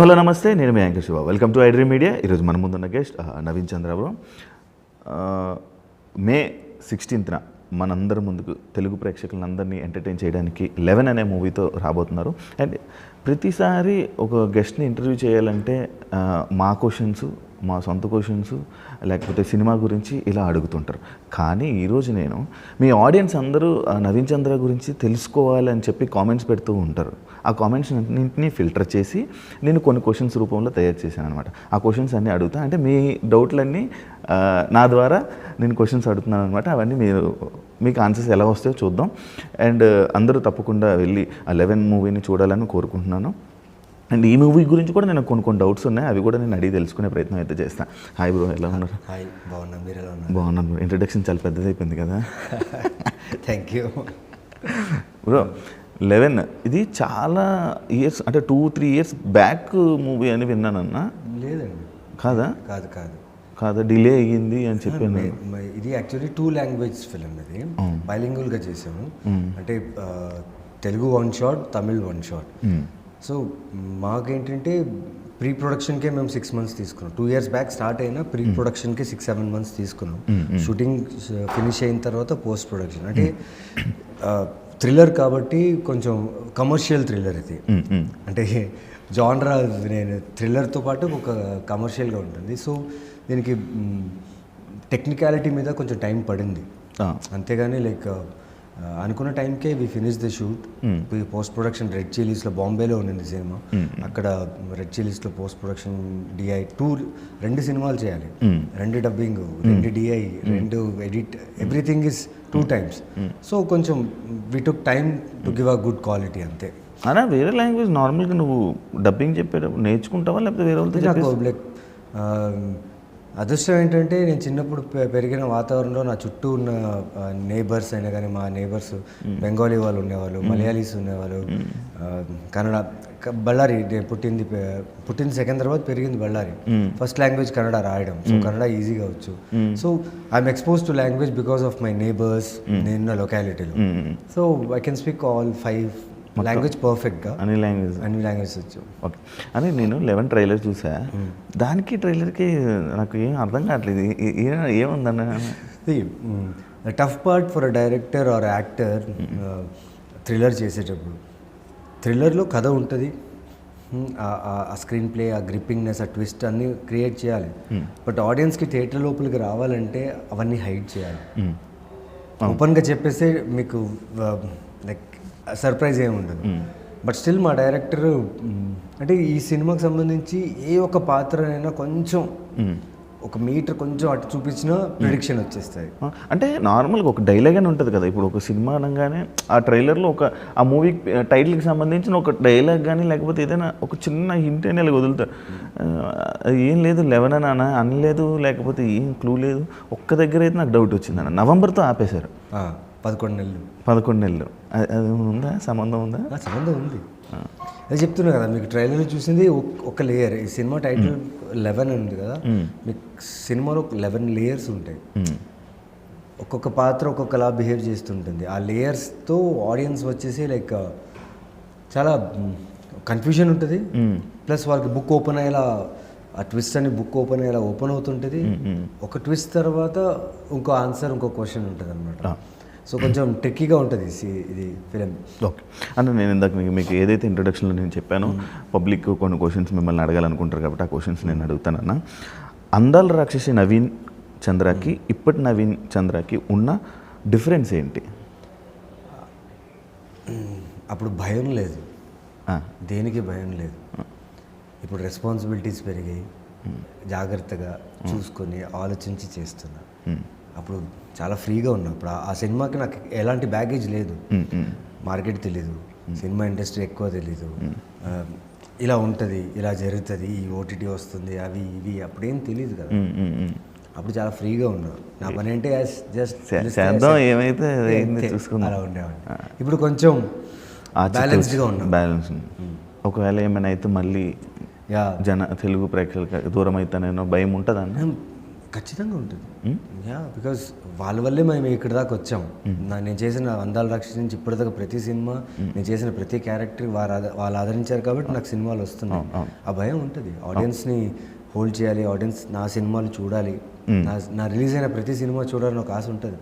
Hello నమస్తే, నేను మీ anchor Shiva. Welcome to iDream media. ఈరోజు మన ముందున్న గెస్ట్ నవీన్ చంద్రారావు. మే 16న మనందరి ముందుకు తెలుగు ప్రేక్షకులందరినీ ఎంటర్టైన్ చేయడానికి 11 అనే మూవీతో రాబోతున్నారు. అండ్ ప్రతిసారి ఒక గెస్ట్ని ఇంటర్వ్యూ చేయాలంటే మా క్వశ్చన్స్, మా సొంత క్వశ్చన్స్, లేకపోతే సినిమా గురించి ఇలా అడుగుతుంటారు. కానీ ఈరోజు నేను మీ ఆడియన్స్ అందరూ నవీన్ చంద్ర గురించి తెలుసుకోవాలని చెప్పి కామెంట్స్ పెడుతూ ఉంటారు. ఆ కామెంట్స్ అన్నింటినీ ఫిల్టర్ చేసి నేను కొన్ని క్వశ్చన్స్ రూపంలో తయారు చేశాను అనమాట. ఆ క్వశ్చన్స్ అన్నీ అడుగుతా, అంటే మీ డౌట్లన్నీ నా ద్వారా నేను క్వశ్చన్స్ అడుగుతున్నాను అనమాట. అవన్నీ మీకు ఆన్సర్స్ ఎలా వస్తాయో చూద్దాం. అండ్ అందరూ తప్పకుండా వెళ్ళి ఆ 11 మూవీని చూడాలని కోరుకుంటున్నాను. అండ్ ఈ మూవీ గురించి కూడా నేను కొన్ని డౌట్స్ ఉన్నాయి, అవి కూడా నేను అడిగి తెలుసుకునే ప్రయత్నం అయితే చేస్తాను. హాయ్ బ్రో, ఎలా ఉన్నారు? హాయ్, బాగున్నాను. మీరు ఎలా ఉన్నారు? బాగున్నాను బ్రో. ఇంట్రడక్షన్ చాలా పెద్దది అయిపోయింది కదా. Thank you bro. 11 ఇది చాలా ఇయర్స్, అంటే 2-3 ఇయర్స్ బ్యాక్ మూవీ అని విన్నానన్నా. లేదండి. కాదా? కాదు కాదు కాదా, డిలే అయ్యింది అని చెప్పాను. ఇది యాక్చువల్లీ 2 లాంగ్వేజ్ ఫిలిం. ఇది బైలింగువల్గా చేసాము. అంటే Telugu 1 shot, Tamil 1 shot. So మాకేంటంటే ప్రీ ప్రొడక్షన్కే మేము 6 months తీసుకున్నాం. 2 years బ్యాక్ స్టార్ట్ అయినా ప్రీ ప్రొడక్షన్కే 6-7 months తీసుకున్నాం. షూటింగ్ ఫినిష్ అయిన తర్వాత పోస్ట్ ప్రొడక్షన్. అంటే థ్రిల్లర్ కాబట్టి కొంచెం కమర్షియల్ థ్రిల్లర్ ఇది. అంటే జానరా నేను థ్రిల్లర్తో పాటు ఒక కమర్షియల్గా ఉంటుంది. సో దీనికి టెక్నికాలిటీ మీద కొంచెం టైం పడింది. అంతేగాని లైక్ అనుకున్న టైంకే we finish the shoot. Post production red చిల్లీస్లో, బాంబేలో ఉండింది సినిమా. అక్కడ రెడ్ చిల్లీస్లో పోస్ట్ ప్రొడక్షన్, డిఐ 2 సినిమాలు చేయాలి. 2 dubbing, 2 DI, 2 edit, everything is 2 times. So కొంచెం we took time to give a good quality అంతే. అలా వేరే లాంగ్వేజ్ నార్మల్గా నువ్వు డబ్బింగ్ చెప్పేటప్పుడు నేర్చుకుంటావా, లేకపోతే వేరే వాళ్ళతో? నాకు లైక్ అదృష్టం ఏంటంటే నేను చిన్నప్పుడు పెరిగిన వాతావరణంలో నా చుట్టూ ఉన్న నేబర్స్ అయినా కానీ, మా నేబర్స్ బెంగాలీ వాళ్ళు ఉండేవాళ్ళు, మలయాళీస్ ఉండేవాళ్ళు, కన్నడ. బళ్ళారి పుట్టింది సికింద్రాబాద్, పెరిగింది బళ్ళారి. ఫస్ట్ లాంగ్వేజ్ కన్నడ రాయడం. సో కన్నడ ఈజీగా వచ్చు. So I'm expose to language because of my neighbours నేను లొకాలిటీలో. So I can speak all 5 language పర్ఫెక్ట్గా. అన్ని లాంగ్వేజ్ వచ్చు. ఓకే. అని నేను 11 ట్రైలర్ చూసా. దానికి ట్రైలర్కి నాకు ఏం అర్థం కావట్లేదు, ఏముందన్న. The tough part for a director or actor thriller చేసేటప్పుడు, థ్రిల్లర్లో కథ ఉంటుంది, ఆ స్క్రీన్ ప్లే, ఆ గ్రిప్పింగ్నెస్, ఆ ట్విస్ట్ అన్నీ క్రియేట్ చేయాలి. బట్ ఆడియన్స్కి థియేటర్ లోపలికి రావాలంటే అవన్నీ హైడ్ చేయాలి. ఓపెన్గా చెప్పేస్తే మీకు లైక్ సర్ప్రైజ్ ఏమి ఉండదు. బట్ స్టిల్ మా డైరెక్టర్ అంటే ఈ సినిమాకి సంబంధించి ఏ ఒక్క పాత్రనైనా కొంచెం 1 మీటర్ కొంచెం అటు చూపించినా ప్రిడిక్షన్ వచ్చేస్తాయి. అంటే నార్మల్గా ఒక డైలాగ్ అని ఉంటుంది కదా. ఇప్పుడు ఒక సినిమా అనగానే ఆ ట్రైలర్లో ఆ మూవీ టైటిల్కి సంబంధించిన ఒక డైలాగ్ కానీ, లేకపోతే ఏదైనా ఒక చిన్న హింట్ అయినా వదులుతారు. ఏం లేదు 11 అని అనలేదు, లేకపోతే ఏం క్లూ లేదు. ఒక్క దగ్గర అయితే నాకు డౌట్ వచ్చిందన్న, నవంబర్తో ఆపేశారు. 11 నెలలు. అది ఉందా, సంబంధం ఉందా? సంబంధం ఉంది. అది చెప్తున్నా కదా మీకు, ట్రైలర్ చూసింది ఒక లేయర్. ఈ సినిమా టైటిల్ 11 ఉంది కదా, మీకు సినిమాలో 11 లేయర్స్ ఉంటాయి. ఒక్కొక్క పాత్ర ఒక్కొక్కలా బిహేవ్ చేస్తుంటుంది. ఆ లేయర్స్తో ఆడియన్స్ వచ్చేసి లైక్ చాలా కన్ఫ్యూజన్ ఉంటుంది. ప్లస్ వాళ్ళకి బుక్ ఓపెన్ అయ్యేలా, ఆ ట్విస్ట్ అని బుక్ ఓపెన్ అయ్యేలా ఓపెన్ అవుతుంటుంది. ఒక ట్విస్ట్ తర్వాత ఇంకో ఆన్సర్, ఇంకో క్వశ్చన్ ఉంటుంది అనమాట. సో కొంచెం ట్రిక్కీగా ఉంటుంది ఇది ఫిలిం. ఓకే. అంటే నేను ఇందాక మీకు ఏదైతే ఇంట్రొడక్షన్లో నేను చెప్పానో, పబ్లిక్ కొన్ని క్వశ్చన్స్ మిమ్మల్ని అడగాలనుకుంటారు కాబట్టి ఆ క్వశ్చన్స్ నేను అడుగుతానన్నా. అందాల రాక్షసి నవీన్ చంద్రకి ఇప్పటి నవీన్ చంద్రకి ఉన్న డిఫరెన్స్ ఏంటి? అప్పుడు భయం లేదు, దేనికి భయం లేదు. ఇప్పుడు రెస్పాన్సిబిలిటీస్ పెరిగాయి, జాగ్రత్తగా చూసుకొని ఆలోచించి చేస్తున్నా. అప్పుడు చాలా ఫ్రీగా ఉన్నా. ఇప్పుడు ఆ సినిమాకి నాకు ఎలాంటి బ్యాగేజ్ లేదు. మార్కెట్ తెలీదు, సినిమా ఇండస్ట్రీ ఎక్కువ తెలీదు, ఇలా ఉంటుంది, ఇలా జరుగుతుంది, ఈ ఓటీటీ వస్తుంది, అవి ఇవి అప్పుడేం తెలియదు కదా. అప్పుడు చాలా ఫ్రీగా ఉన్నా. నా పని అంటే జస్ట్ ఏమైతే అలా ఉండేవాడిని. ఇప్పుడు కొంచెం బ్యాలెన్స్డ్గా ఉన్నా. బ్యాలెన్స్. ఒకవేళ ఏమైనా అయితే మళ్ళీ తెలుగు ప్రేక్షకులకు దూరం అవుతానేనో భయం ఉంటుందన్న? ఖచ్చితంగా ఉంటుంది. యా, బికాస్ వాళ్ళ వల్లే మేము ఇక్కడి దాకా వచ్చాం. నేను చేసిన అందాల రాక్షసి నుంచి ఇప్పటిదాకా ప్రతి సినిమా, నేను చేసిన ప్రతి క్యారెక్టర్ వాళ్ళు ఆదరించారు కాబట్టి నాకు సినిమాలు వస్తున్నాయి. ఆ భయం ఉంటుంది. ఆడియన్స్ని హోల్డ్ చేయాలి, ఆడియన్స్ నా సినిమాలు చూడాలి, నా రిలీజ్ అయిన ప్రతి సినిమా చూడాలని ఒక ఆశ ఉంటుంది.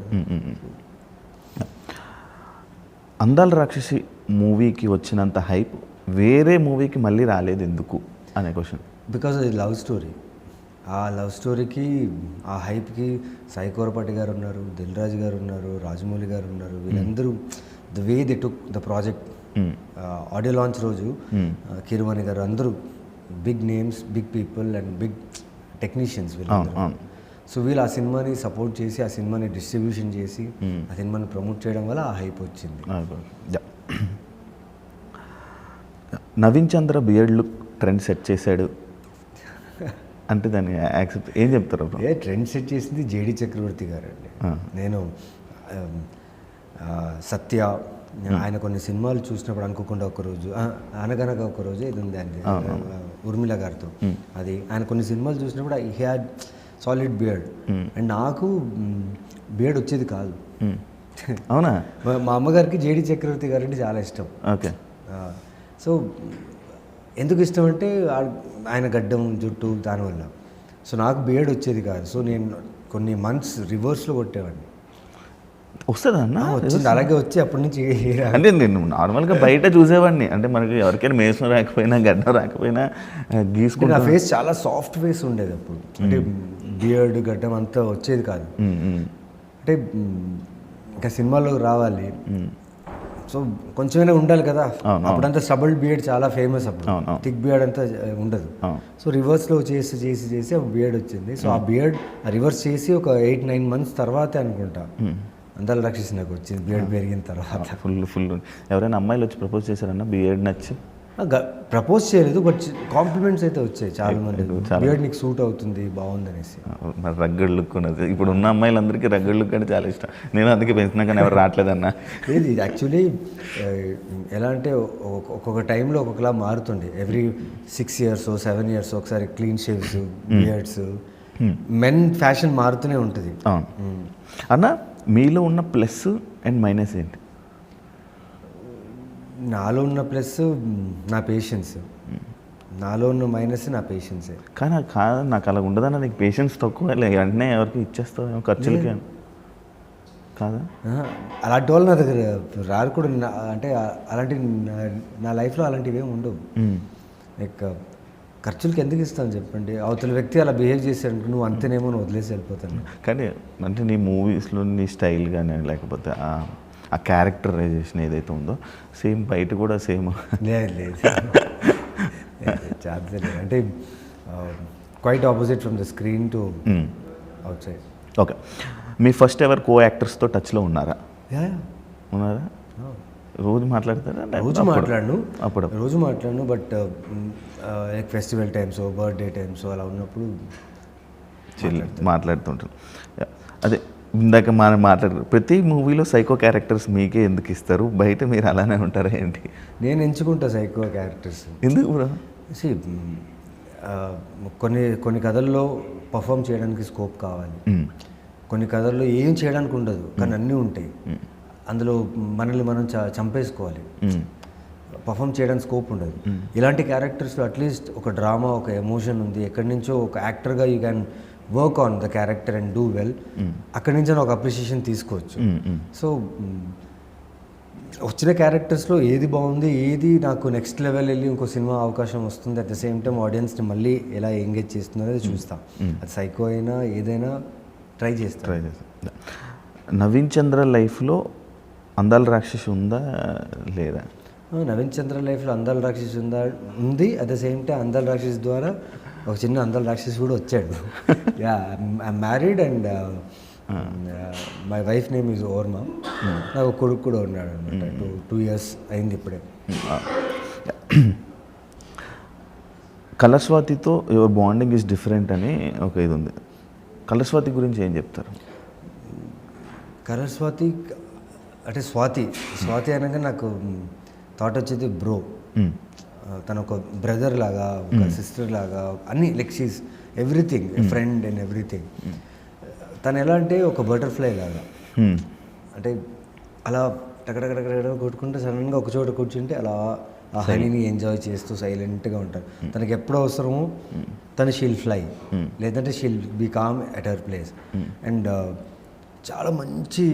అందాల రాక్షసి మూవీకి వచ్చినంత హైప్ వేరే మూవీకి మళ్ళీ రాలేదు ఎందుకు అనే క్వశ్చన్. బికాజ్ అది లవ్ స్టోరీ. ఆ లవ్ స్టోరీకి, ఆ హైప్కి సాయి కోరపాటి గారు ఉన్నారు, దిల్ రాజు గారు ఉన్నారు, రాజమౌళి గారు ఉన్నారు. వీళ్ళందరూ the way they took the project. Audio launch రోజు కీరవాణి గారు, అందరూ big names, big people and big technicians వీళ్ళందరూ. సో వీళ్ళు ఆ సినిమాని సపోర్ట్ చేసి, ఆ సినిమాని డిస్ట్రిబ్యూషన్ చేసి, ఆ సినిమాని ప్రమోట్ చేయడం వల్ల ఆ హైప్ వచ్చింది. నవీన్ చంద్ర బియర్డ్ లుక్ ట్రెండ్ సెట్ చేశాడు అంటే దాన్ని యాక్సెప్ట్ ఏం చెప్తారు? ట్రెండ్ సెట్ చేసింది జేడి చక్రవర్తి గారు అండి. నేను సత్య, ఆయన కొన్ని సినిమాలు చూసినప్పుడు అనుకోకుండా ఒకరోజు అనగనగా ఒకరోజు ఇది ఉంది అండి ఉర్మిళ గారితో, అది ఆయన కొన్ని సినిమాలు చూసినప్పుడు he had solid beard and నాకు బియర్డ్ వచ్చేది కాదు. అవునా? మా అమ్మగారికి జేడి చక్రవర్తి గారు అంటే చాలా ఇష్టం. ఓకే. సో ఎందుకు ఇష్టం అంటే ఆయన గడ్డం, జుట్టు, దానివల్ల. సో నాకు బియర్డ్ వచ్చేది కాదు. సో నేను కొన్ని మంత్స్ రివర్స్లో కొట్టేవాడిని. వస్తుందా అన్న? వచ్చింది, అలాగే వచ్చి అప్పటి నుంచి. అంటే నేను నార్మల్గా బయట చూసేవాడిని, అంటే మనకి ఎవరికైనా మేసం రాకపోయినా గడ్డం రాకపోయినా గీసుకుంటే నా ఫేస్ చాలా సాఫ్ట్ ఫేస్ ఉండేది అప్పుడు. అంటే బియర్డ్, గడ్డం అంతా వచ్చేది కాదు. అంటే ఇంకా సినిమాలో రావాలి, సో కొంచెమైనా ఉండాలి కదా. అప్పుడంతా స్టబుల్ బియర్డ్ చాలా ఫేమస్, అప్పుడు థిక్ బియర్డ్ అంతా ఉండదు. సో రివర్స్లో చేసి చేసి చేసి ఆ బియర్డ్ వచ్చింది. సో ఆ బియర్డ్ రివర్స్ చేసి ఒక 8-9 months తర్వాతే అనుకుంటా అందాల రాక్షసి నాకు వచ్చింది, బియర్డ్ పెరిగిన తర్వాత. ఫుల్ ఎవరైనా అమ్మాయిలు వచ్చి ప్రపోజ్ చేశారన్నా బియర్డ్ నచ్చి? ప్రపోజ్ చేయలేదు, బట్ కాంప్లిమెంట్స్ అయితే వచ్చాయి చాలా మంది. బియర్డ్ నీకు సూట్ అవుతుంది, బాగుంది అనేసి. మరి రగ్గడ్ లుక్ ఉన్నది. ఇప్పుడు ఉన్న అమ్మాయిలందరికీ రగ్గడ్ లుక్ అంటే చాలా ఇష్టం. నేను అందుకే పెంచినా కానీ ఎవరు రావట్లేదన్నా. ఇది యాక్చువల్లీ ఎలా అంటే ఒక్కొక్క టైంలో ఒక్కొక్కలా మారుతుండే. ఎవ్రీ 6 years 7 years ఒకసారి క్లీన్ షేవ్స్, బియర్డ్స్, మెన్ ఫ్యాషన్ మారుతూనే ఉంటుంది. అన్న మీలో ఉన్న ప్లస్ అండ్ మైనస్ ఏంటి? నాలో ఉన్న ప్లస్ నా పేషెన్స్, నాలో ఉన్న మైనస్ నా పేషెన్సే. కానీ నాకు అలా ఉండదన్న, నీకు పేషెన్స్ తక్కువ, వెంటనే ఎవరికి ఇచ్చేస్తావు ఖర్చులకి కాదా? అలాంటి వాళ్ళు నా దగ్గర రారు కూడా. అంటే అలాంటి నా లైఫ్లో అలాంటివి ఏమి ఉండవు. లైక్ ఖర్చులకి ఎందుకు ఇస్తాను చెప్పండి? అవతల వ్యక్తి అలా బిహేవ్ చేశాడు, నువ్వు అంతేనేమో నువ్వు వదిలేసి వెళ్ళిపోతాను. కానీ అంటే నీ మూవీస్లో నీ స్టైల్ కానీ లేకపోతే ఆ క్యారెక్టరైజేషన్ ఏదైతే ఉందో సేమ్ బయట కూడా సేమ్? లేదు ఛాన్స్ లేదు. అంటే quite opposite from the screen to outside. Okay. మీ ఫస్ట్ ఎవర్ కో యాక్టర్స్తో టచ్లో ఉన్నారా? ఉన్నారా? రోజు మాట్లాడతారా? రోజు మాట్లాడను, but festival times, birthday times అలా ఉన్నప్పుడు మాట్లాడుతుంటాను. అదే ఇందాక మనం మాట్లాడారు, ప్రతి మూవీలో సైకో క్యారెక్టర్స్ మీకే ఎందుకు ఇస్తారు? బయట మీరు అలానే ఉంటారా ఏంటి? నేను ఎంచుకుంటా సైకో క్యారెక్టర్స్. ఎందుకు బ్రో? కొన్ని కథల్లో పర్ఫామ్ చేయడానికి స్కోప్ కావాలి, కొన్ని కథల్లో ఏం చేయడానికి ఉండదు కానీ అన్నీ ఉంటాయి. అందులో మనల్ని మనం చంపేసుకోవాలి, పర్ఫామ్ చేయడానికి స్కోప్ ఉండదు. ఇలాంటి క్యారెక్టర్స్లో అట్లీస్ట్ ఒక డ్రామా, ఒక ఎమోషన్ ఉంది, ఎక్కడి నుంచో ఒక యాక్టర్గా you can work on the character and do well. అక్కడి నుంచి ఒక అప్రిషియేషన్ తీసుకోవచ్చు. సో వచ్చిన క్యారెక్టర్స్లో ఏది బాగుంది, ఏది నాకు నెక్స్ట్ లెవెల్ వెళ్ళి ఇంకో సినిమా అవకాశం వస్తుంది, అట్ ద సేమ్ టైం ఆడియన్స్ని మళ్ళీ ఎలా ఎంగేజ్ చేస్తుందో అనేది చూస్తాం. అది సైకో అయినా ఏదైనా ట్రై చేస్తాం. నవీన్ చంద్ర లైఫ్లో అందాల రాక్షసి ఉందా లేదా? నవీన్ చంద్ర లైఫ్లో అందాల రాక్షసి ఉంది. అట్ ద సేమ్ టైం అందాల రాక్షసి ద్వారా ఒక చిన్న అందాల రాక్షసి కూడా వచ్చాడు. Yeah, I married and my wife name is Orma. నాకు కొడుకు కూడా ఉన్నాడు అనమాట. 2 years అయింది ఇప్పుడే. కళస్వాతితో యువర్ బాండింగ్ ఈజ్ డిఫరెంట్ అని ఒక ఇది ఉంది. కళస్వాతి గురించి ఏం చెప్తారు? కళస్వాతి అంటే స్వాతి అనగా నాకు థాట్ వచ్చేది బ్రో. తన ఒక బ్రదర్ లాగా, ఒక సిస్టర్ లాగా, అన్నీ like she's everything, friend and everything. తను ఎలా అంటే ఒక బటర్ఫ్లై లాగా, అంటే అలా టకటకటకట కొట్టుకుంటే సడన్గా ఒక చోట కూర్చుంటే అలా ఆ హనీని ఎంజాయ్ చేస్తూ సైలెంట్గా ఉంటారు. తనకి ఎప్పుడు అవసరమో తను షీల్ ఫ్లై, లేదంటే she'll be calm at her place. And చాలా మంచి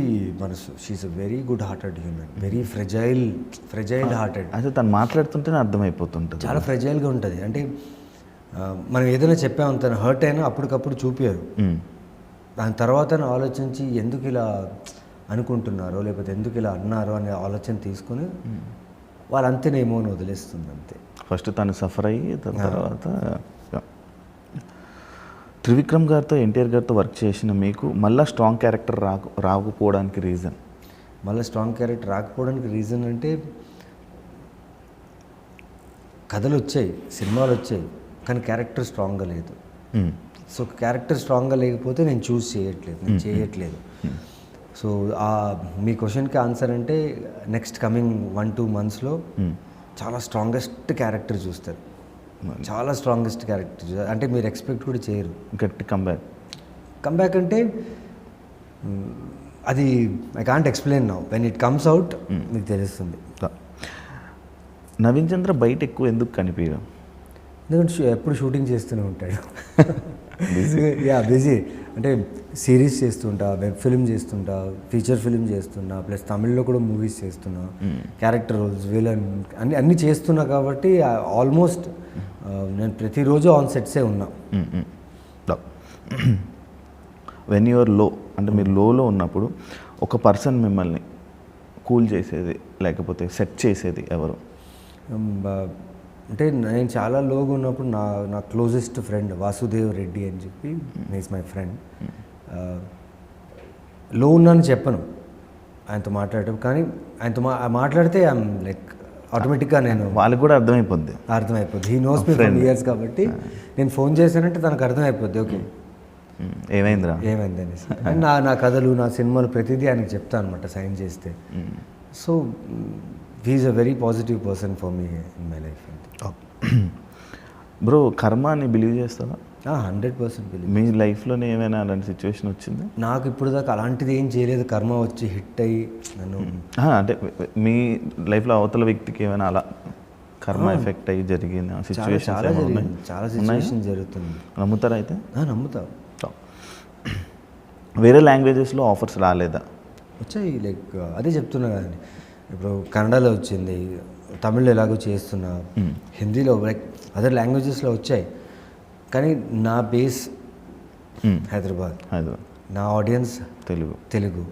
మనసు. She is a very good hearted human, very fragile hearted. అసలు తను మాట్లాడుతుంటేనే అర్థమైపోతుంటుంది. చాలా ఫ్రెజైల్గా ఉంటుంది. అంటే మనం ఏదైనా చెప్పాము, తను హర్ట్ అయినా అప్పటికప్పుడు చూపారు. దాని తర్వాత ఆలోచించి ఎందుకు ఇలా అనుకుంటున్నారో లేకపోతే ఎందుకు ఇలా అన్నారో అనే ఆలోచన తీసుకొని వాళ్ళు అంతేనేమో అని వదిలేస్తుంది అంతే. ఫస్ట్ తను సఫర్ అయ్యి దాని తర్వాత త్రివిక్రమ్ గారితో ఎన్టీఆర్ గారితో వర్క్ చేసిన మీకు మళ్ళీ స్ట్రాంగ్ క్యారెక్టర్ రాకపోవడానికి రీజన్? మళ్ళీ స్ట్రాంగ్ క్యారెక్టర్ రాకపోవడానికి రీజన్ అంటే కథలు వచ్చాయి, సినిమాలు వచ్చాయి, కానీ క్యారెక్టర్ స్ట్రాంగ్గా లేదు. సో క్యారెక్టర్ స్ట్రాంగ్గా లేకపోతే నేను చూస్ చేయట్లేదు. సో మీ క్వశ్చన్కి ఆన్సర్ అంటే నెక్స్ట్ కమింగ్ 1-2 monthsలో చాలా స్ట్రాంగెస్ట్ క్యారెక్టర్ చూస్తారు. చాలా స్ట్రాంగెస్ట్ క్యారెక్టర్ అంటే మీరు ఎక్స్పెక్ట్ కూడా చేయరు. గట్టి కంబ్యాక్ అంటే అది I can't explain now. When it comes out మీకు తెలుస్తుంది. నవీన్ చంద్ర బయట ఎక్కువ ఎందుకు కనిపించడం? ఎందుకంటే ఎప్పుడు షూటింగ్ చేస్తూనే ఉంటాడు. బిజీ. అంటే సిరీస్ చేస్తుంటా, వెబ్ ఫిల్మ్ చేస్తుంటా, ఫీచర్ ఫిల్మ్ చేస్తున్నా, ప్లస్ తమిళ్లో కూడా మూవీస్ చేస్తున్నా, క్యారెక్టర్ రోల్స్, విలన్ అన్నీ చేస్తున్నా. కాబట్టి ఆల్మోస్ట్ నేను ప్రతిరోజు ఆన్ సెట్సే ఉన్నా. వెన్ యూఆర్ లో, అంటే మీరు లోలో ఉన్నప్పుడు ఒక పర్సన్ మిమ్మల్ని కూల్ చేసేది లేకపోతే సెట్ చేసేది ఎవరు? అంటే నేను చాలా లోగా ఉన్నప్పుడు నా క్లోజెస్ట్ ఫ్రెండ్ వాసుదేవ్ రెడ్డి అని చెప్పి, ఈజ్ మై ఫ్రెండ్. లో ఉన్నాను చెప్పను ఆయనతో మాట్లాడటం, కానీ ఆయనతో మాట్లాడితే ఐఎమ్ లైక్ ఆటోమేటిక్గా నేను వాళ్ళకి కూడా అర్థమైపోద్ది. He knows me from years కాబట్టి నేను ఫోన్ చేశానంటే తనకు అర్థమైపోద్ది. ఓకే ఏమైంది అనేసి. అండ్ నా కథలు, నా సినిమాలు ప్రతిదీ ఆయనకి చెప్తాను అనమాట సైన్ చేస్తే. So he's a very positive person for me in my life. Bro, కర్మాని బిలీవ్ చేస్తావా? 100% బిలీవ్. మీ లైఫ్లోనే ఏమైనా అలాంటి సిచ్యువేషన్ వచ్చిందా? నాకు ఇప్పుడు దాకా అలాంటిది ఏం చేయలేదు. కర్మ వచ్చి హిట్ అయ్యి నన్ను అంటే మీ లైఫ్లో అవతల వ్యక్తికి ఏమైనా అలా కర్మ ఎఫెక్ట్ అయ్యి జరిగిన సిచ్యువేషన్? చాలా సిచ్యువేషన్ జరుగుతుంది. నమ్ముతారా అయితే? నమ్ముతా. వేరే లాంగ్వేజెస్లో ఆఫర్స్ రాలేదా? వచ్చాయి. లైక్ అదే చెప్తున్నా కదండి, ఇప్పుడు కన్నడలో వచ్చింది, తమిళ్లో ఎలాగో చేస్తున్నా, హిందీలో లైక్ అదర్ లాంగ్వేజెస్లో వచ్చాయి. కానీ నా బేస్ హైదరాబాద్, నా ఆడియన్స్ తెలుగు.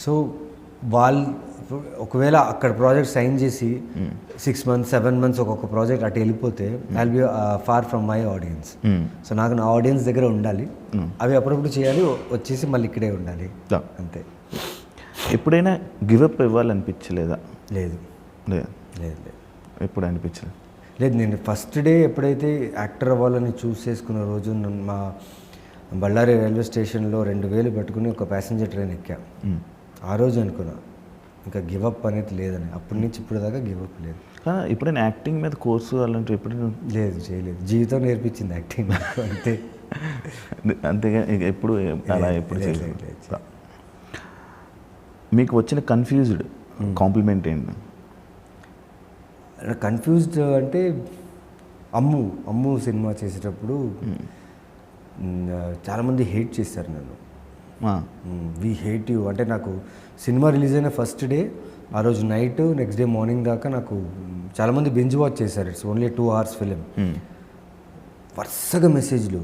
సో వాళ్ళు ఒకవేళ అక్కడ ప్రాజెక్ట్ సైన్ చేసి 6 months 7 months ఒక్కొక్క ప్రాజెక్ట్ అటు వెళ్ళిపోతే I will be far from my audiences. So నాకు నా ఆడియన్స్ దగ్గర ఉండాలి, అవి అప్పుడప్పుడు చేయాలి, వచ్చేసి మళ్ళీ ఇక్కడే ఉండాలి అంతే. ఎప్పుడైనా గివప్ ఇవ్వాలనిపించలేదా? లేదు. ఎప్పుడు అనిపించలేదు? లేదు. నేను ఫస్ట్ డే ఎప్పుడైతే యాక్టర్ అవ్వాలని చూస్ చేసుకున్న రోజు మా బళ్ళారి రైల్వే స్టేషన్లో 2000 పెట్టుకుని ఒక ప్యాసింజర్ ట్రైన్ ఎక్కా. ఆ రోజు అనుకున్నా ఇంకా గివప్ అనేది లేదని. అప్పటి నుంచి ఇప్పుడు దాకా గివప్ లేదు. ఇప్పుడైనా యాక్టింగ్ మీద కోర్సు అలాంటివి ఎప్పుడైనా? లేదు, చేయలేదు. జీవితం నేర్పించింది యాక్టింగ్ అంతే. అంతేగా ఎప్పుడు అలా ఎప్పుడు చేయలేదు. మీకు వచ్చిన కన్ఫ్యూజ్డ్ కాంప్లిమెంట్ ఏంటి? కన్ఫ్యూజ్డ్ అంటే అమ్ము సినిమా చేసేటప్పుడు చాలామంది హేట్ చేశారు నన్ను. వి హేట్ యూ అంటే, నాకు సినిమా రిలీజ్ అయిన ఫస్ట్ డే ఆ రోజు నైట్, నెక్స్ట్ డే మార్నింగ్ దాకా నాకు చాలామంది బింజ్ వాచ్ చేశారు. It's only 2 hours film. వరుసగా మెసేజ్లు,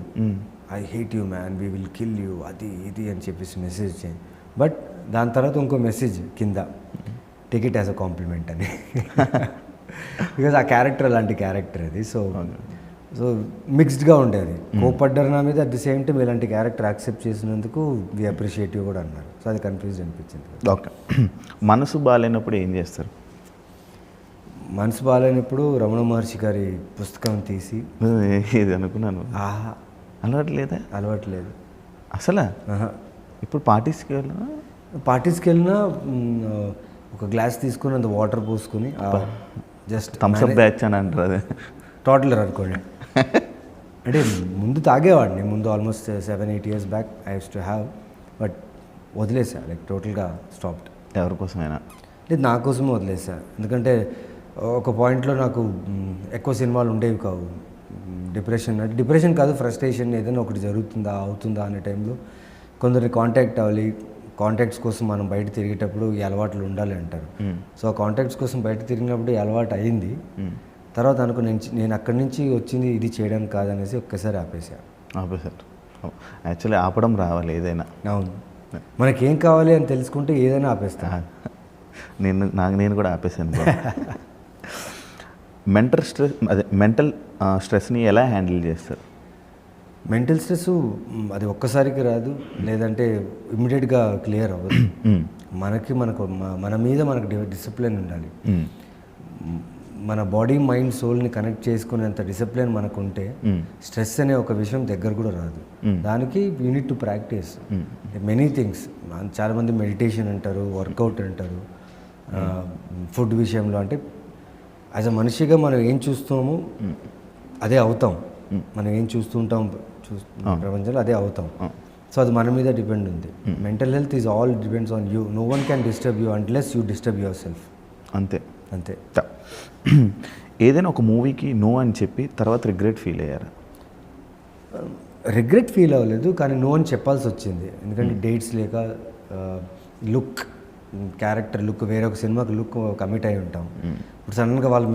I hate you man, we will kill you, అది ఇది అని చెప్పేసి మెసేజ్ చేయండి. బట్ దాని తర్వాత ఇంకో మెసేజ్ కింద, take it as a compliment అని. బికాజ్ ఆ క్యారెక్టర్ అలాంటి క్యారెక్టర్ అది. సో మిక్స్డ్గా ఉండేది. కోపడ్డారు నా మీద, అట్ ది సేమ్ టైం ఇలాంటి క్యారెక్టర్ యాక్సెప్ట్ చేసినందుకు వి అప్రిషియేట్ యూ కూడా అన్నారు. సో అది కన్ఫ్యూజ్ అనిపించింది. ఓకే. మనసు బాగాలేనప్పుడు ఏం చేస్తారు? మనసు బాగాలేనప్పుడు రమణ మహర్షి గారి పుస్తకం తీసి, ఇది అనుకున్నాను. అలవాట్లేదు అసలు. ఇప్పుడు పార్టీస్కి వెళ్ళినా ఒక గ్లాస్ తీసుకుని అంత వాటర్ పోసుకుని జస్ట్ థమ్స్అప్ బ్యాచ్ అని అంటారు అదే. టోటలర్ అనుకోండి. అంటే ముందు తాగేవాడిని, ముందు almost 7-8 years back I use to have, but వదిలేసా, లైక్ టోటల్గా స్టాప్డ్. ఎవరి కోసమైనా లేదు, నా కోసమే వదిలేసా. ఎందుకంటే ఒక పాయింట్లో నాకు ఎక్కువ సినిమాలు ఉండేవి కావు. డిప్రెషన్ కాదు, ఫ్రస్ట్రేషన్, ఏదైనా ఒకటి జరుగుతుందా అవుతుందా అనే టైంలో కొందరిని కాంటాక్ట్ అవ్వాలి. కాంటాక్ట్స్ కోసం మనం బయట తిరిగేటప్పుడు ఈ అలవాట్లు ఉండాలి అంటారు. సో ఆ కాంటాక్ట్స్ కోసం బయట తిరిగినప్పుడు ఈ అలవాటు అయింది. తర్వాత అనుకో నేను అక్కడి నుంచి వచ్చింది ఇది చేయడానికి కాదనేసి ఒక్కసారి ఆపేసారు. యాక్చువల్లీ ఆపడం రావాలి ఏదైనా. అవును, మనకేం కావాలి అని తెలుసుకుంటే ఏదైనా ఆపేస్తా. నేను కూడా ఆపేసాను. మెంటల్ స్ట్రెస్ని ఎలా హ్యాండిల్ చేస్తారు? మెంటల్ స్ట్రెస్ అది ఒక్కసారికి రాదు, లేదంటే ఇమ్మీడియట్గా క్లియర్ అవ్వదు. మన మీద మనకు డిసిప్లిన్ ఉండాలి. మన బాడీ మైండ్ సోల్ని కనెక్ట్ చేసుకునేంత డిసిప్లిన్ మనకు ఉంటే స్ట్రెస్ అనే ఒక విషయం దగ్గర కూడా రాదు. దానికి you need to practice many things. చాలామంది మెడిటేషన్ అంటారు, వర్కౌట్ అంటారు. ఫుడ్ విషయంలో అంటే యాజ్ అ మనిషిగా మనం ఏం చూస్తామో అదే అవుతాం. మనం ఏం చూస్తుంటాం ప్రపంచంలో అదే అవుతాం. సో అది మన మీద డిపెండ్ ఉంది. Mental health is all depends on you. No one can disturb you unless you disturb yourself. అంతే. అంతే. ఏదైనా ఒక మూవీకి నో అని చెప్పి తర్వాత రిగ్రెట్ ఫీల్ అయ్యారా? రిగ్రెట్ ఫీల్ అవ్వలేదు, కానీ నో అని చెప్పాల్సి వచ్చింది. ఎందుకంటే డేట్స్ లేక, లుక్, క్యారెక్టర్ లుక్, వేరే ఒక సినిమాకి లుక్ కమిట్ అయి ఉంటాం. ఇప్పుడు సడన్గా వాళ్ళు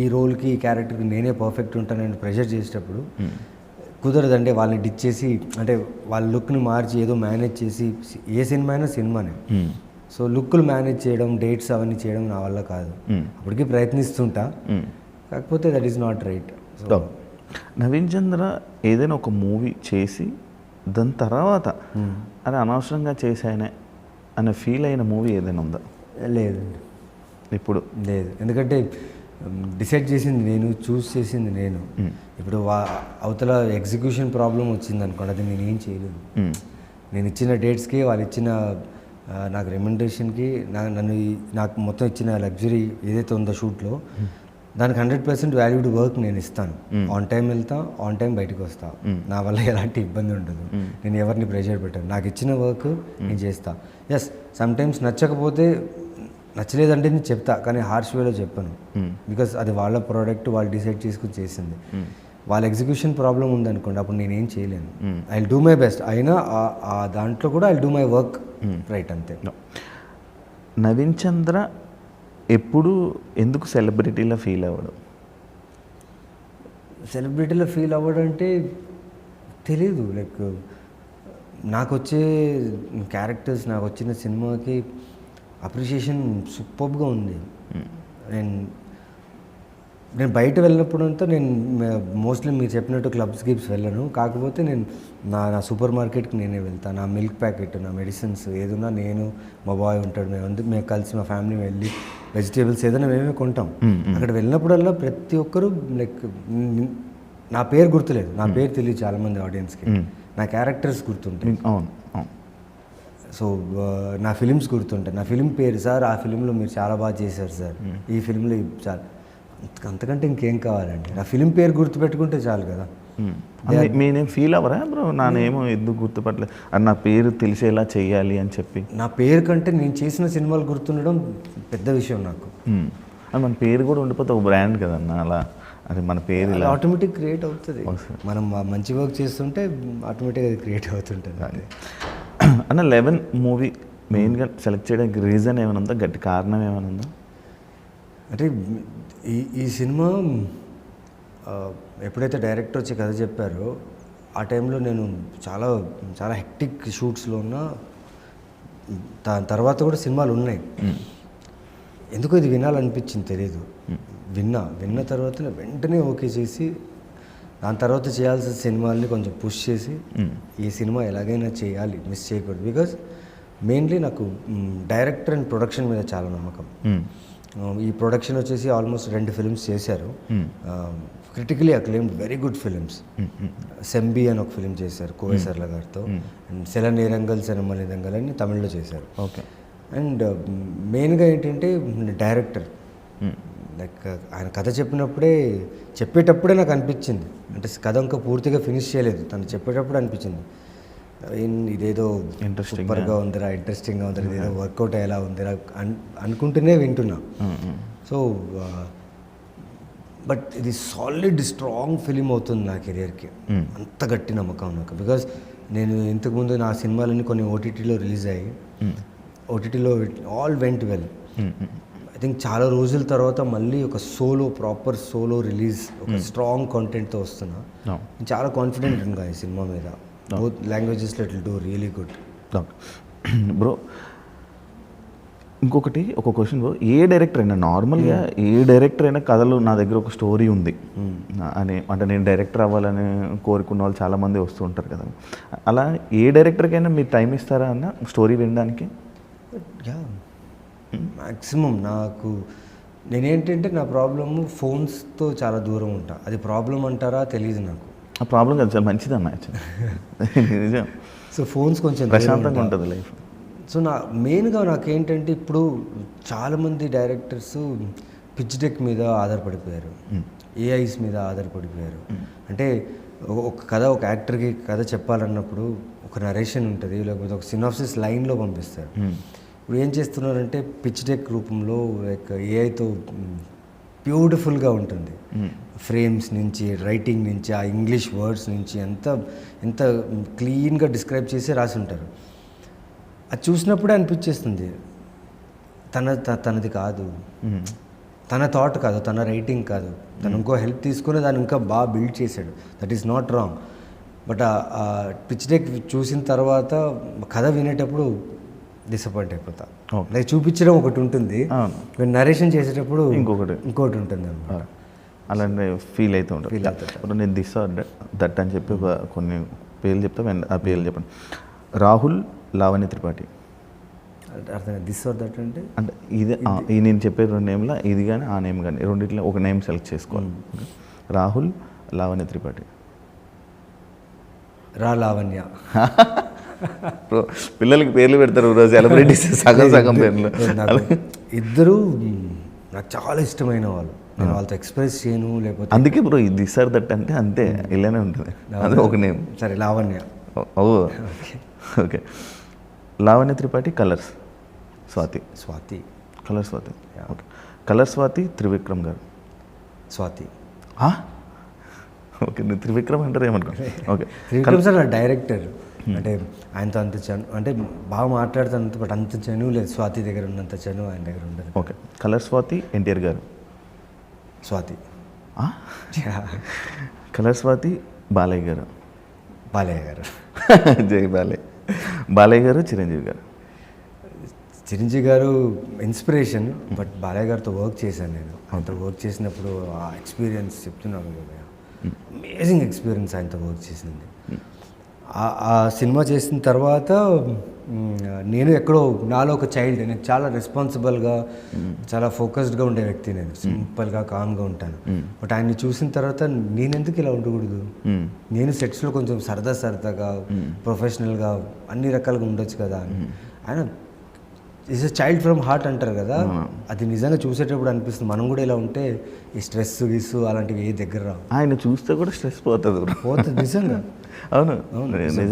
ఈ రోల్కి, ఈ క్యారెక్టర్కి నేనే పర్ఫెక్ట్ ఉంటానని ప్రెషర్ చేసేటప్పుడు కుదరదండి. వాళ్ళని డిచ్ చేసి, అంటే వాళ్ళ లుక్ని మార్చి ఏదో మేనేజ్ చేసి, ఏ సినిమా అయినా సినిమానే. సో లుక్లు మేనేజ్ చేయడం, డేట్స్ అవన్నీ చేయడం నా వల్ల కాదు. అప్పటికి ప్రయత్నిస్తుంటా, కాకపోతే that is not right. So Naveen Chandra ఏదైనా ఒక మూవీ చేసి దాని తర్వాత అది అనవసరంగా చేశానే అనే ఫీల్ అయిన మూవీ ఏదైనా ఉందా? లేదండి, ఇప్పుడు లేదు. ఎందుకంటే డిసైడ్ చేసింది నేను, చూస్ చేసింది నేను. ఇప్పుడు అవతల ఎగ్జిక్యూషన్ ప్రాబ్లం వచ్చింది అనుకోండి, అది నేను ఏం చేయలేదు. నేను ఇచ్చిన డేట్స్కి, వాళ్ళు ఇచ్చిన నాకు రెమ్యునరేషన్కి, నాకు మొత్తం ఇచ్చిన లగ్జరీ ఏదైతే ఉందో షూట్లో, దానికి 100% వాల్యూడ్ వర్క్ నేను ఇస్తాను. ఆన్ టైం వెళ్తా, ఆన్ టైం బయటకు వస్తా. నా వల్ల ఎలాంటి ఇబ్బంది ఉండదు. నేను ఎవరిని ప్రెషర్ పెట్టాను. నాకు ఇచ్చిన వర్క్ నేను చేస్తా. ఎస్, సమ్ టైమ్స్ నచ్చకపోతే నచ్చలేదంటే నేను చెప్తా, కానీ హార్ష్ వేలో చెప్పను. బికాస్ అది వాళ్ళ ప్రోడక్ట్, వాళ్ళు డిసైడ్ చేసుకుని చేసింది. వాళ్ళ ఎగ్జిక్యూషన్ ప్రాబ్లం ఉందనుకోండి, అప్పుడు నేనేం చేయలేను. I will do my best. అయినా ఆ దాంట్లో కూడా I will do my work right. అంతే. నవీన్ చంద్ర ఎప్పుడు ఎందుకు సెలబ్రిటీలో ఫీల్ అవ్వడం? సెలబ్రిటీలో ఫీల్ అవ్వడం అంటే తెలీదు. లైక్ నాకు వచ్చే క్యారెక్టర్స్, నాకు వచ్చిన సినిమాకి అప్రిషియేషన్ సూపర్గా ఉంది. నేను బయట వెళ్ళినప్పుడంతా నేను మోస్ట్లీ మీరు చెప్పినట్టు క్లబ్స్ గిబ్స్ వెళ్ళను. కాకపోతే నేను నా సూపర్ మార్కెట్కి నేనే వెళ్తాను. నా మిల్క్ ప్యాకెట్, నా మెడిసిన్స్ ఏదన్నా నేను, మా బాయ్ ఉంటాడు, మేము కలిసి మా ఫ్యామిలీ వెళ్ళి వెజిటేబుల్స్ ఏదైనా మేమే కొంటాం. అక్కడ వెళ్ళినప్పుడల్లా ప్రతి ఒక్కరూ లైక్ నా పేరు గుర్తులేదు, నా పేరు తెలియదు చాలామంది ఆడియన్స్కి, నా క్యారెక్టర్స్ గుర్తుంటాయి. సో నా ఫిలిమ్స్ గుర్తుంటాయి. నా ఫిలిం పేరు, సార్ ఆ ఫిలింలో మీరు చాలా బాగా చేశారు సార్, ఈ ఫిలింలో చాలా, అంతకంటే ఇంకేం కావాలండి? నా ఫిలిం పేరు గుర్తుపెట్టుకుంటే చాలు కదా. నేనేం ఫీల్ అవ్వరా బ్రో, నానేమో ఎందుకు గుర్తుపట్టలేదు అని, నా పేరు తెలిసేలా చేయాలి అని చెప్పి? నా పేరు కంటే నేను చేసిన సినిమాలు గుర్తుండడం పెద్ద విషయం నాకు. అది మన పేరు కూడా ఉండిపోతే ఒక బ్రాండ్ కదన్న, అలా అది మన పేరు ఇలా ఆటోమేటిక్ క్రియేట్ అవుతుంది. మనం మంచి వర్క్ చేస్తుంటే ఆటోమేటిక్గా అది క్రియేట్ అవుతుంటుంది. అన్న 11 మూవీ మెయిన్గా సెలెక్ట్ చేయడానికి రీజన్ ఏమైనా ఉందా, గట్టి కారణం ఏమైనా ఉందా? అంటే ఈ సినిమా ఎప్పుడైతే డైరెక్టర్ వచ్చి కథ చెప్పారో ఆ టైంలో నేను చాలా చాలా హెక్టిక్ షూట్స్లో ఉన్నా. దాని తర్వాత కూడా సినిమాలు ఉన్నాయి. ఎందుకో ఇది వినాలనిపించింది, తెలియదు. విన్న తర్వాత వెంటనే ఓకే చేసి, దాని తర్వాత చేయాల్సిన సినిమాల్ని కొంచెం పుష్ చేసి ఈ సినిమా ఎలాగైనా చేయాలి, మిస్ చేయకూడదు. బికాజ్ మెయిన్లీ నాకు డైరెక్టర్ అండ్ ప్రొడక్షన్ మీద చాలా నమ్మకం. ఈ ప్రొడక్షన్ వచ్చేసి ఆల్మోస్ట్ 2 ఫిల్మ్స్ చేశారు, critically acclaimed very good films. Sembi అని ఒక ఫిలిం చేశారు కోవేసర్ల గారితో, అండ్ సెల నేరంగల్ సెనమలిదంగల్ అని తమిళ్లో చేశారు. ఓకే. అండ్ మెయిన్గా ఏంటంటే డైరెక్టర్ లైక్ ఆయన కథ చెప్పేటప్పుడే నాకు అనిపించింది, అంటే కథ ఇంకా పూర్తిగా ఫినిష్ చేయలేదు, తను చెప్పేటప్పుడు అనిపించింది ఇదేదో సూపర్గా ఉందిరా, ఇంట్రెస్టింగ్గా ఉందిరా, ఇదేదో వర్కౌట్ అయ్యేలా ఉందిరా అనుకుంటూనే వింటున్నా. సో బట్ ఇది సాలిడ్ స్ట్రాంగ్ ఫిలిం అవుతుంది నా కెరియర్కి, అంత గట్టి నమ్మకం నాకు. బికాజ్ నేను ఇంతకుముందు నా సినిమాలన్నీ కొన్ని ఓటీటీలో రిలీజ్ అయ్యి, ఓటీటీలో all went well. I think చాలా రోజుల తర్వాత మళ్ళీ ఒక ప్రాపర్ సోలో రిలీజ్, ఒక స్ట్రాంగ్ కంటెంట్తో వస్తున్నా. నేను చాలా కాన్ఫిడెంట్ ఉన్నా ఈ సినిమా మీద. బోత్ లాంగ్వేజెస్లో it will do really good. Bro ఇంకొకటి ఒక క్వశ్చన్ బ్రో, ఏ డైరెక్టర్ అయినా నార్మల్గా ఏ డైరెక్టర్ అయినా కథలు నా దగ్గర ఒక స్టోరీ ఉంది అని, అంటే నేను డైరెక్టర్ అవ్వాలని కోరుకున్న వాళ్ళు చాలామంది వస్తూ ఉంటారు కదా, అలా ఏ డైరెక్టర్కైనా మీరు టైం ఇస్తారా అన్న స్టోరీ వినడానికి? మ్యాక్సిమం నాకు నేనేంటంటే నా ప్రాబ్లము ఫోన్స్తో చాలా దూరం ఉంటా. అది ప్రాబ్లం అంటారా తెలియదు నాకు. ఆ ప్రాబ్లం కాదు, చాలా మంచిదన్న నిజం. సో ఫోన్స్ కొంచెం ప్రశాంతంగా ఉంటుంది లైఫ్. సో మెయిన్గా నాకేంటంటే ఇప్పుడు చాలామంది డైరెక్టర్స్ పిచ్ డెక్ మీద ఆధారపడిపోయారు, ఏఐస్ మీద ఆధారపడిపోయారు. అంటే ఒక యాక్టర్కి కథ చెప్పాలన్నప్పుడు ఒక నరేషన్ ఉంటుంది, లేకపోతే ఒక సినాప్సిస్ లైన్లో పంపిస్తారు. ఇప్పుడు ఏం చేస్తున్నారంటే పిచ్ డెక్ రూపంలో లైక్ ఏఐతో బ్యూటిఫుల్గా ఉంటుంది, ఫ్రేమ్స్ నుంచి, రైటింగ్ నుంచి, ఆ ఇంగ్లీష్ వర్డ్స్ నుంచి ఎంత క్లీన్గా డిస్క్రైబ్ చేసి రాసి ఉంటారు. అది చూసినప్పుడే అనిపించేస్తుంది తనది కాదు, తన థాట్ కాదు, తన రైటింగ్ కాదు, తను ఇంకో హెల్ప్ తీసుకుని దాన్ని ఇంకా బాగా బిల్డ్ చేశాడు. That is not wrong. But ఆ పిచ్ డెక్ చూసిన తర్వాత కథ వినేటప్పుడు డిసప్పాయింట్ అయిపోతా. లైక్ చూపించడం ఒకటి ఉంటుంది, నరేషన్ చేసేటప్పుడు ఇంకోటి ఉంటుంది అన్నమాట. అలాంటి ఫీల్ అవుతూ ఉంటుంది. నేను దిస్ ఆర్ దట్ అని చెప్పి కొన్ని పేర్లు చెప్తా, ఆ పేర్లు చెప్పండి. రాహుల్, లావణ్య త్రిపాఠి. అర్థం దిస్ ఆర్ దట్ అంటే ఇది నేను చెప్పే 2 నేమ్ల ఇది కానీ ఆ నేమ్ కానీ రెండిట్లో ఒక నేమ్ సెలెక్ట్ చేసుకోవాలి. రాహుల్, లావణ్య త్రిపాఠి. లావణ్య. పిల్లలకి పేర్లు పెడతారు రోజు, సెలబ్రిటీస్ సగం పేర్లు. ఇద్దరు నాకు చాలా ఇష్టమైన వాళ్ళు, నేను వాళ్ళతో ఎక్స్ప్రెస్ చేయను, లేకపోతే అందుకే బ్రో ఇది దిస్ ఆర్ దట్ అంటే అంతే ఇలానే ఉంటుంది. అదే ఒక నేమ్. సరే Lavanya. Okay. Lavanya Tripathi, colours Swathi. Colour Swathi. Okay. Colour Swathi, Trivikram గారు. స్వాతి. ఓకే, నేను త్రివిక్రమ్ అంటారు ఏమనుకో. ఓకే. త్రివిక్రమ్ సార్ నా డైరెక్టర్, అంటే ఆయనతో అంత అంటే బాగా మాట్లాడుతాను, బట్ అంత చనువు లేదు. స్వాతి దగ్గర ఉన్నంత చనువు ఆయన దగ్గర ఉండదు. ఓకే. కలర్ స్వాతి, ఎన్టీఆర్ గారు. స్వాతి. కలర్ స్వాతి, బాలయ్య గారు. జై బాలయ్య గారు, చిరంజీవి గారు. చిరంజీవి గారు ఇన్స్పిరేషన్, బట్ బాలయ్య గారితో వర్క్ చేశాను నేను. ఆయనతో వర్క్ చేసినప్పుడు ఆ ఎక్స్పీరియన్స్ చెప్తున్నాను కదా, అమేజింగ్ ఎక్స్పీరియన్స్ ఆయనతో వర్క్ చేసింది. ఆ సినిమా చేసిన తర్వాత నేను ఎక్కడో నాలో ఒక చైల్డ్, నేను చాలా రెస్పాన్సిబుల్గా చాలా ఫోకస్డ్గా ఉండే వ్యక్తి, నేను సింపుల్గా కామ్గా ఉంటాను. బట్ ఆయన్ని చూసిన తర్వాత నేను ఎందుకు ఇలా ఉండకూడదు, నేను సెట్స్లో కొంచెం సరదాగా ప్రొఫెషనల్గా అన్ని రకాలుగా ఉండొచ్చు కదా అని. ఆయన is a child from heart అంటారు కదా, అది నిజంగా చూసేటప్పుడు అనిపిస్తుంది మనం కూడా ఇలా ఉంటే ఈ స్ట్రెస్ గిస్సు అలాంటివి ఏ దగ్గర రావు. ఆయన చూస్తే కూడా స్ట్రెస్ పోతుంది నిజంగా. అవును,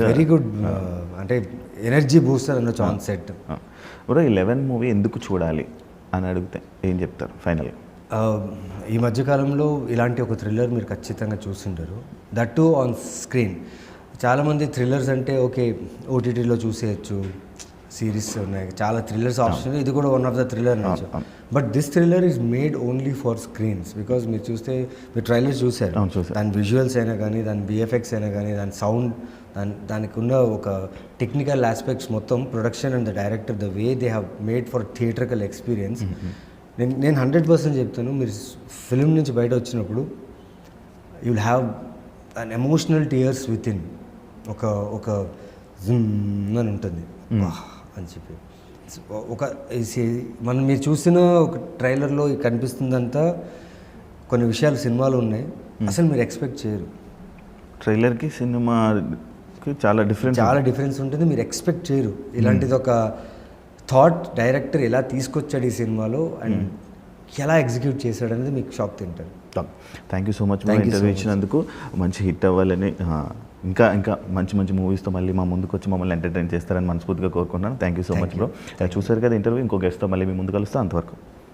వెరీ గుడ్, అంటే ఎనర్జీ బూస్టర్ అనొచ్చు ఆన్ సెట్. బ్రో 11 మూవీ ఎందుకు చూడాలి అని అడిగితే ఏం చెప్తారు ఫైనల్గా? ఈ మధ్యకాలంలో ఇలాంటి ఒక థ్రిల్లర్ మీరు ఖచ్చితంగా చూస్తుంటారు, దట్ టు ఆన్ స్క్రీన్. చాలామంది థ్రిల్లర్స్ అంటే ఓకే ఓటీటీలో చూసేయచ్చు, సిరీస్ ఉన్నాయి, చాలా థ్రిల్లర్స్ ఆప్షన్, ఇది కూడా వన్ ఆఫ్ ద థ్రిల్లర్ అనొచ్చు. But this thriller is made only for screens. Because మీరు చూస్తే మీరు ట్రైలర్స్ చూసారు, దాని విజువల్స్ అయినా కానీ, దాని బిఎఫ్ఎక్స్ అయినా కానీ, దాని సౌండ్, దానికి ఉన్న ఒక టెక్నికల్ ఆస్పెక్ట్స్ మొత్తం, production and the director, the way they have made for theatrical experience. నేను 100% చెప్తాను, మీరు ఫిల్మ్ నుంచి బయట వచ్చినప్పుడు you will have an emotional tears with in, ఒక జిమ్ అని ఉంటుంది అని చెప్పి. మీరు చూసిన ఒక ట్రైలర్లో కనిపిస్తుందంతా కొన్ని విషయాలు సినిమాలు ఉన్నాయి, అసలు మీరు ఎక్స్పెక్ట్ చేయరు. ట్రైలర్కి సినిమాకి చాలా డిఫరెన్స్ ఉంటుంది, మీరు ఎక్స్పెక్ట్ చేయరు. ఇలాంటిది ఒక థాట్ డైరెక్టర్ ఎలా తీసుకొచ్చాడు ఈ సినిమాలో, అండ్ ఎలా ఎగ్జిక్యూట్ చేశాడు అనేది మీకు షాక్ తింటారు. Thank you so much Thank you so interview much. ఇచ్చినందుకు. మంచి హిట్ అవ్వాలని ఇంకా ఇంకా మంచి మంచి మూవీస్తో మళ్ళీ మా ముందుకు వచ్చి మమ్మల్ని ఎంటర్టైన్ చేస్తారని మనస్ఫూర్తిగా కోరుకుంటున్నాను. Thank you so much bro. చూసారు కదా ఇంటర్వ్యూ. ఇంకో గెస్ట్తో మళ్ళీ మీ ముందు కలుస్తాను. అంతవరకు